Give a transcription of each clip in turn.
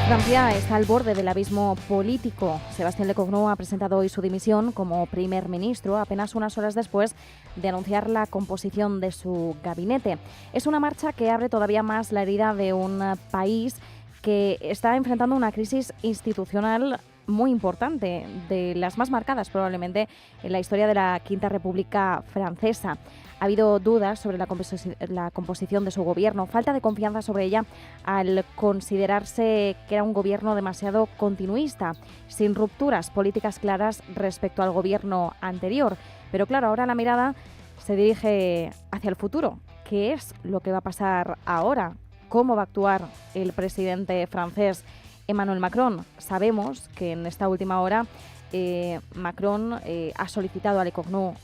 Francia está al borde del abismo político. Sébastien Lecornu ha presentado hoy su dimisión como primer ministro, apenas unas horas después de anunciar la composición de su gabinete. Es una marcha que abre todavía más la herida de un país que está enfrentando una crisis institucional muy importante, de las más marcadas probablemente en la historia de la Quinta República Francesa. Ha habido dudas sobre la composición de su gobierno, falta de confianza sobre ella al considerarse que era un gobierno demasiado continuista, sin rupturas políticas claras respecto al gobierno anterior. Pero claro, ahora la mirada se dirige hacia el futuro. ¿Qué es lo que va a pasar ahora? ¿Cómo va a actuar el presidente francés Emmanuel Macron? Sabemos que en esta última hora Macron ha solicitado a Lecornu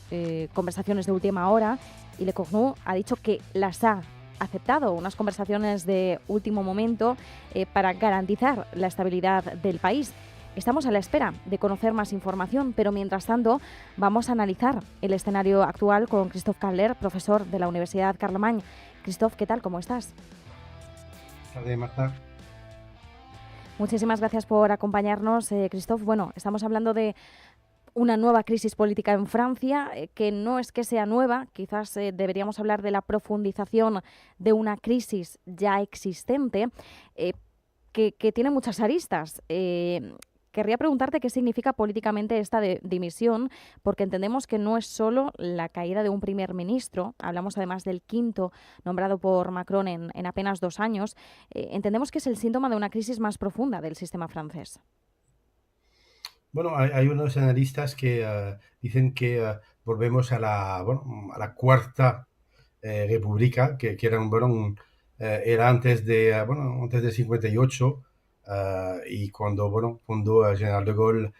conversaciones de última hora y Lecornu ha dicho que las ha aceptado, unas conversaciones de último momento para garantizar la estabilidad del país. Estamos a la espera de conocer más información, pero mientras tanto vamos a analizar el escenario actual con Christophe Catlert, profesor de la Universidad Carlemagne. Christophe, ¿qué tal? ¿Cómo estás? Buenas tardes, Marta. Muchísimas gracias por acompañarnos, Christophe. Bueno, estamos hablando de una nueva crisis política en Francia, que no es que sea nueva, quizás deberíamos hablar de la profundización de una crisis ya existente, que tiene muchas aristas. Querría preguntarte qué significa políticamente esta dimisión, porque entendemos que no es solo la caída de un primer ministro, hablamos además del quinto nombrado por Macron en apenas 2 años, entendemos que es el síntoma de una crisis más profunda del sistema francés. Bueno, hay unos analistas que dicen que volvemos a la cuarta república, que era, era antes de 58 y cuando fundó el general de Gaulle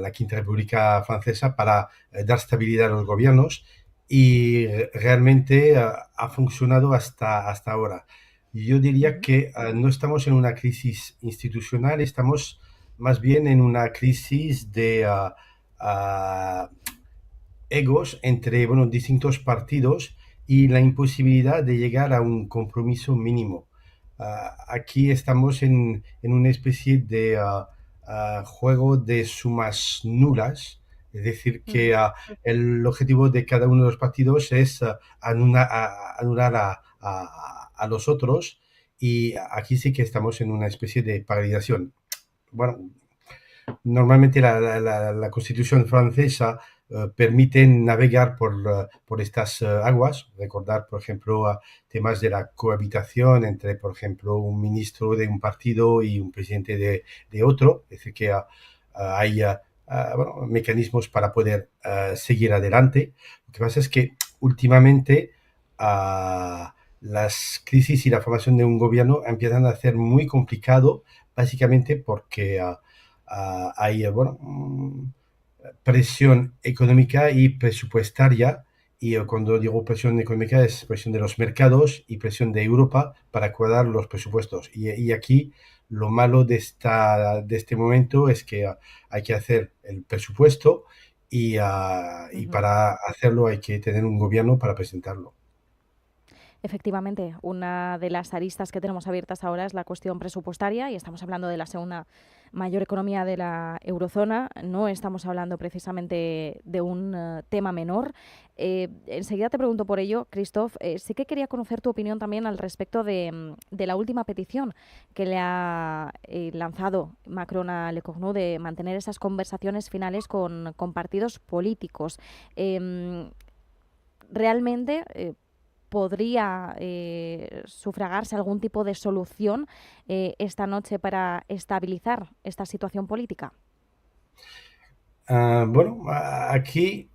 la Quinta República Francesa para dar estabilidad a los gobiernos y realmente ha funcionado hasta ahora. Yo diría Uh-huh. que no estamos en una crisis institucional, estamos más bien en una crisis de egos entre distintos partidos y la imposibilidad de llegar a un compromiso mínimo. Aquí estamos en una especie de juego de sumas nulas, es decir, Uh-huh. que el objetivo de cada uno de los partidos es anular a los otros, y aquí sí que estamos en una especie de paralización. Bueno, normalmente la Constitución francesa permite navegar por estas aguas, recordar, por ejemplo, temas de la cohabitación entre, por ejemplo, un ministro de un partido y un presidente de otro, es decir, que hay mecanismos para poder seguir adelante. Lo que pasa es que últimamente las crisis y la formación de un gobierno empiezan a ser muy complicado, básicamente porque hay presión económica y presupuestaria, y cuando digo presión económica es presión de los mercados y presión de Europa para cuadrar los presupuestos. Y aquí lo malo de este momento es que hay que hacer el presupuesto y Uh-huh. para hacerlo hay que tener un gobierno para presentarlo. Efectivamente, una de las aristas que tenemos abiertas ahora es la cuestión presupuestaria y estamos hablando de la segunda mayor economía de la eurozona. No estamos hablando precisamente de un tema menor. Enseguida te pregunto por ello, Christophe. Sí que quería conocer tu opinión también al respecto de la última petición que le ha lanzado Macron a Lecornu de mantener esas conversaciones finales con partidos políticos. Realmente podría sufragarse algún tipo de solución esta noche para estabilizar esta situación política. Aquí,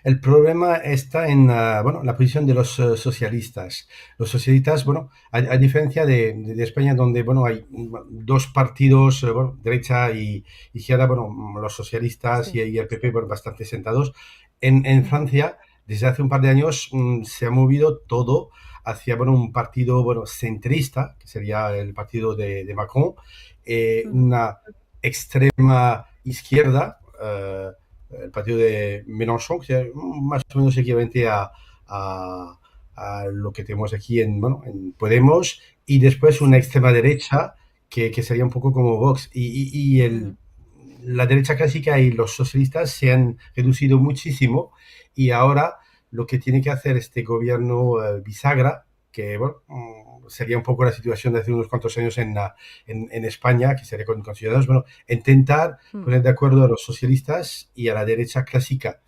el problema está en la posición de los socialistas. Los socialistas, a diferencia de España, donde hay dos partidos, derecha y izquierda, los socialistas Sí. y el PP, bastante sentados. En Uh-huh. Francia, desde hace un par de años, se ha movido todo hacia un partido centrista, que sería el partido de Macron, Uh-huh. una extrema izquierda, el partido de Mélenchon, que es más o menos equivalente a lo que tenemos aquí en Podemos, y después una Sí. extrema derecha que sería un poco como Vox. Ujú. La derecha clásica y los socialistas se han reducido muchísimo y ahora lo que tiene que hacer este gobierno bisagra, que bueno, sería un poco la situación de hace unos cuantos años en España, que sería con Ciudadanos, bueno, intentar Mm. poner de acuerdo a los socialistas y a la derecha clásica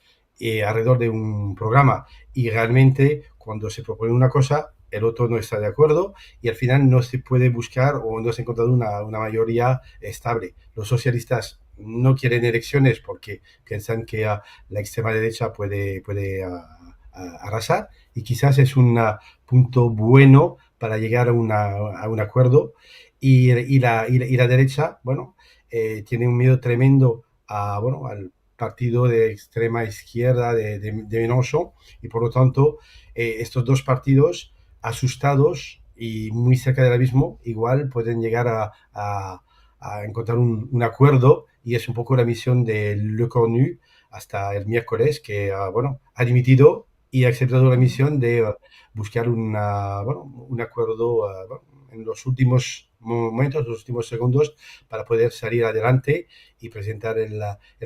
alrededor de un programa y realmente cuando se propone una cosa, el otro no está de acuerdo y al final no se puede buscar o no se ha encontrado una mayoría estable. Los socialistas no quieren elecciones porque piensan que la extrema derecha puede arrasar y quizás es un punto bueno para llegar a un acuerdo y la derecha, bueno, tiene un miedo tremendo bueno, al partido de extrema izquierda de Mélenchon y por lo tanto estos dos partidos asustados y muy cerca del abismo igual pueden llegar a encontrar un acuerdo y es un poco la misión de Le Cornu hasta el miércoles que bueno, ha dimitido y ha aceptado la Ujú. misión de buscar bueno, un acuerdo bueno, en los últimos momentos, los últimos segundos para poder salir adelante y presentar el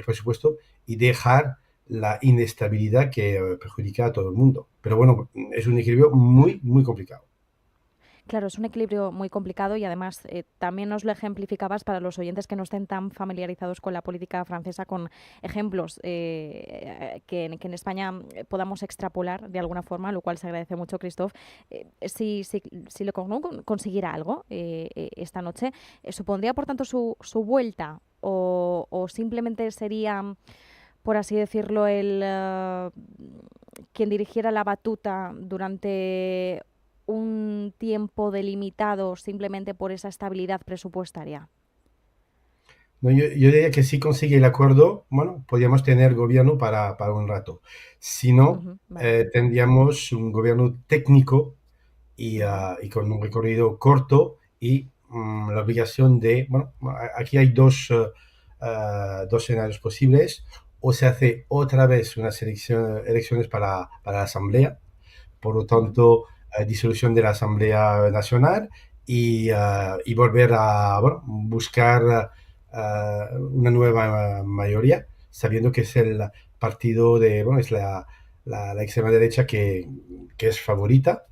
presupuesto y dejar la inestabilidad que perjudica a todo el mundo. Pero bueno, es un equilibrio muy, muy complicado. Claro, es un equilibrio muy complicado y además también nos lo ejemplificabas para los oyentes que no estén tan familiarizados con la política francesa, con ejemplos que en España podamos extrapolar de alguna forma, lo cual se agradece mucho, Christophe. Si Le Cornu consiguiera algo esta noche, ¿supondría por tanto su vuelta o simplemente sería, por así decirlo, quien dirigiera la batuta durante un tiempo delimitado simplemente por esa estabilidad presupuestaria? No, yo diría que si consigue el acuerdo, bueno, podríamos tener gobierno para un rato. Si no, Ujú, vale. tendríamos un gobierno técnico Ujú, y con un recorrido corto y la obligación de, bueno, aquí hay dos escenarios posibles, o se hace otra vez unas elecciones para la Asamblea, por lo ujú, tanto, disolución de la Asamblea Nacional y volver a bueno, buscar una nueva mayoría, sabiendo que es el partido de, bueno, es la extrema derecha que es favorita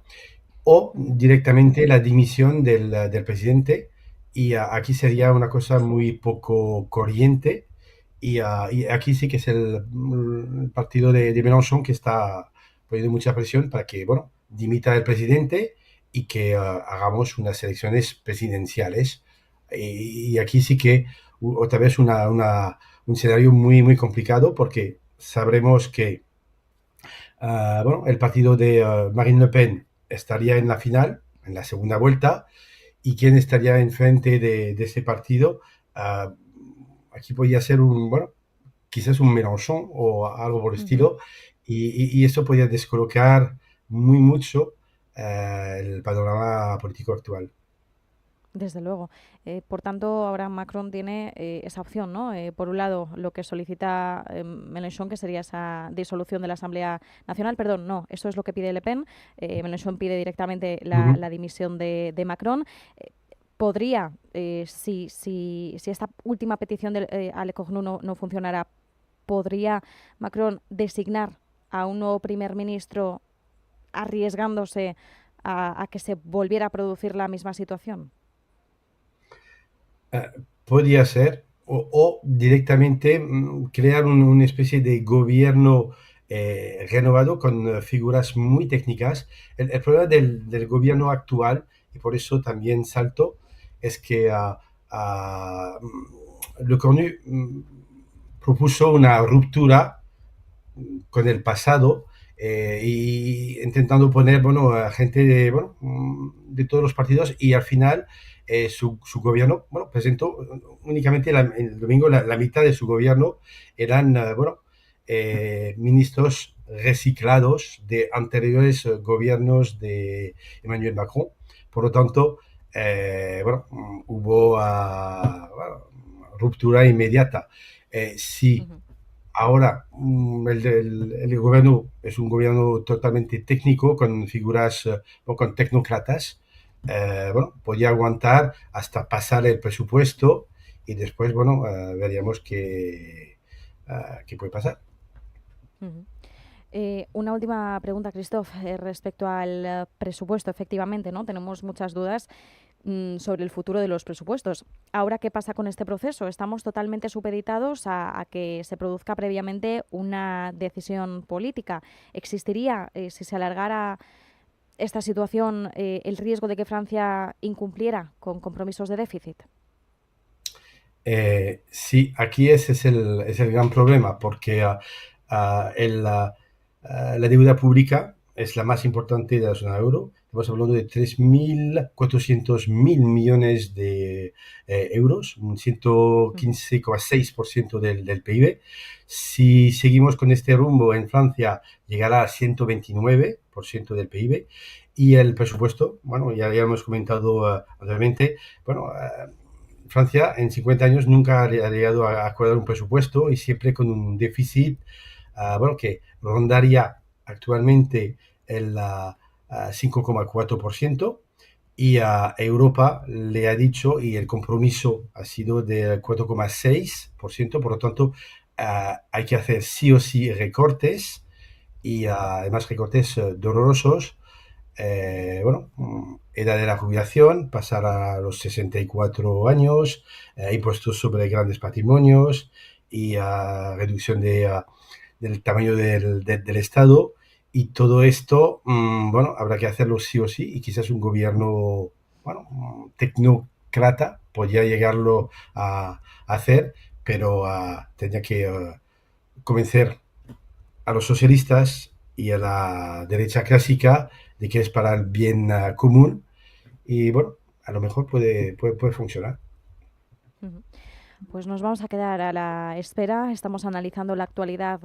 o ujú. directamente la dimisión del presidente y aquí sería una cosa muy poco corriente y aquí sí que es el partido de Mélenchon que está poniendo mucha presión para que, bueno, dimita el presidente y que hagamos unas elecciones presidenciales. Y aquí sí que otra vez un escenario muy, muy complicado porque sabremos que bueno, el partido de Marine Le Pen estaría en la final, en la segunda vuelta, y quién estaría enfrente de ese partido. Uh, aquí podría ser bueno, quizás un Mélenchon o algo por el Ujú. estilo, y eso podría descolocar muy mucho el panorama político actual. Desde luego. Por tanto, ahora Macron tiene esa opción, ¿no? Por un lado, lo que solicita Mélenchon, que sería esa disolución de la Asamblea Nacional. Perdón, no, eso es lo que pide Le Pen. Mélenchon pide directamente Uh -huh. la dimisión de Macron. Podría, si esta última petición de a Le Cornu no funcionara, podría Macron designar a un nuevo primer ministro arriesgándose a que se volviera a producir la misma situación. Eh, podría ser, o directamente crear una especie de gobierno renovado con figuras muy técnicas. El problema del gobierno actual, y por eso también salto, es que Le Cornu propuso una ruptura con el pasado y intentando poner bueno, a gente bueno, de todos los partidos y al final su gobierno bueno, presentó únicamente el domingo la mitad de su gobierno eran bueno, ministros reciclados de anteriores gobiernos de Emmanuel Macron. Por lo tanto, bueno, hubo bueno, ruptura inmediata. Si Ujú. ahora, el gobierno es un gobierno totalmente técnico, con figuras, o con tecnócratas. bueno, podía aguantar hasta pasar el presupuesto y después, bueno, veríamos qué puede pasar. Ujú. Una última pregunta, Christoph, respecto al presupuesto. Efectivamente, ¿no? Tenemos muchas dudas sobre el futuro de los presupuestos. Ahora, ¿qué pasa con este proceso? ¿Estamos totalmente supeditados a que se produzca previamente una decisión política? ¿Existiría, si se alargara esta situación, el riesgo de que Francia incumpliera con compromisos de déficit? Sí, aquí ese es el gran problema, porque la deuda pública es la más importante de la zona euro. Estamos hablando de 3.400.000 millones de euros, un Ujú. 115,6% del PIB. Si seguimos con este rumbo en Francia, llegará a 129% del PIB. Y el presupuesto, bueno, ya hemos comentado anteriormente, bueno, Francia en 50 años nunca ha llegado a acordar un presupuesto y siempre con un déficit, bueno, que rondaría actualmente el 5,4% y a Europa le ha dicho y el compromiso ha sido de 4,6%, por lo tanto hay que hacer sí o sí recortes y además recortes dolorosos. Bueno, edad de la jubilación, pasar a los 64 años, impuestos sobre grandes patrimonios y reducción del tamaño del Estado. Y todo esto, bueno, habrá que hacerlo sí o sí y quizás un gobierno, bueno, tecnócrata podría llegarlo a hacer, pero tenía que convencer a los socialistas y a la derecha clásica de que es para el bien común y bueno, a lo mejor puede funcionar. Ujú. Pues nos vamos a quedar a la espera. Estamos analizando la actualidad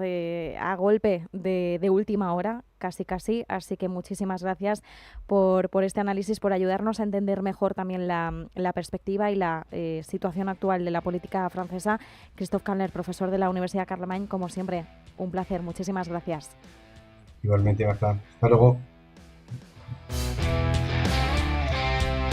a golpe de última hora, casi casi. Así que muchísimas gracias por este análisis, por ayudarnos a entender mejor también la perspectiva y la situación actual de la política francesa. Christophe Caner, profesor de la Universidad Carlemagne, como siempre, un placer. Muchísimas gracias. Igualmente, Marta. Hasta luego.